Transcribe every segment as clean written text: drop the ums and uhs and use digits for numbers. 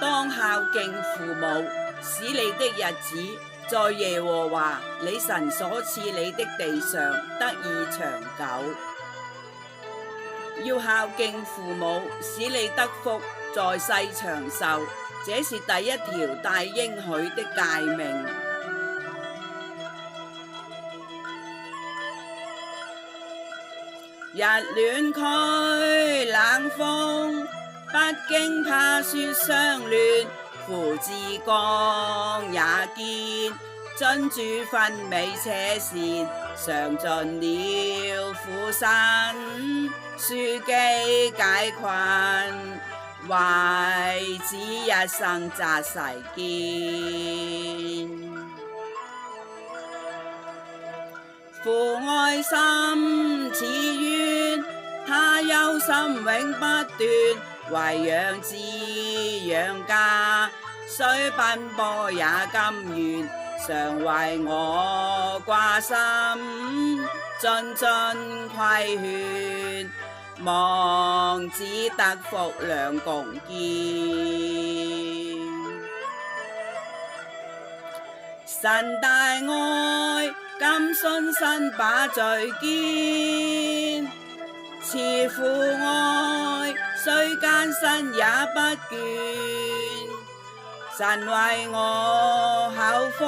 當孝敬父母，使你的日子在耶和華你神所賜你的地上得以長久。要孝敬父母，使你得福，在世長壽，這是第一條帶應許的誡命。日暖驅冷風，不驚怕雪相亂，父之光也堅，遵主訓美且善，嘗盡了苦辛，樞機解困，為子一生紮誓堅。父愛心似淵，他憂心永不斷，為養子養家，雖奔波也甘願，常為我掛心，諄諄規勸，望子得福兩共建。神大愛，今信身把最堅，慈父愛，雖艱辛也不倦。神為我口福，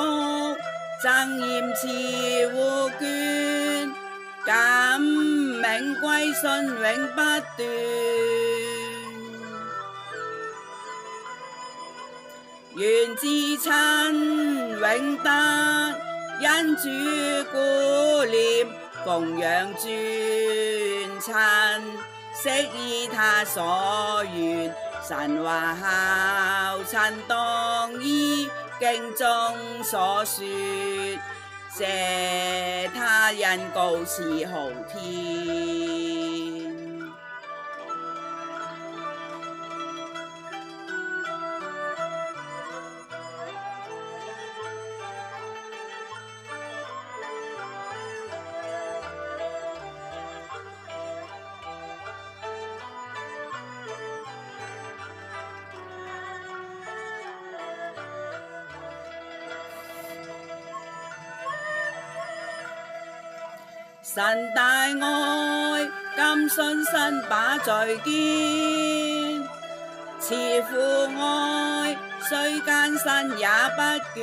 贈嚴慈護眷，感銘歸信永不斷。願至親永得，因主顧念，奉養尊親，悉依他所願。神話孝親當依，經中所說，謝他恩膏似浩天。神大愛，今信身把最堅，慈父愛，雖艱辛也不倦。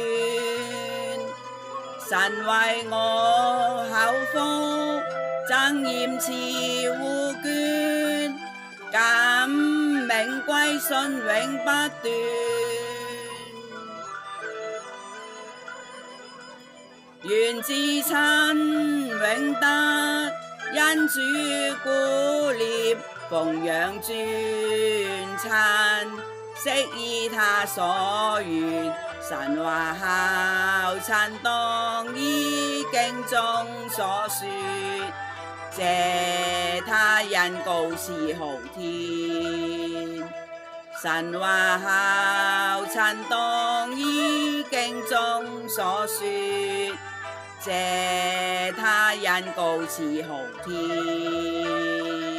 神為我口福，贈嚴慈護眷，感銘歸信永不斷。願至親永得，因主顧念，奉養尊親，悉依他所願。神話孝親當依，經中所說，謝他恩膏似浩天。神話孝親當依，經中所說，謝他恩膏似浩天。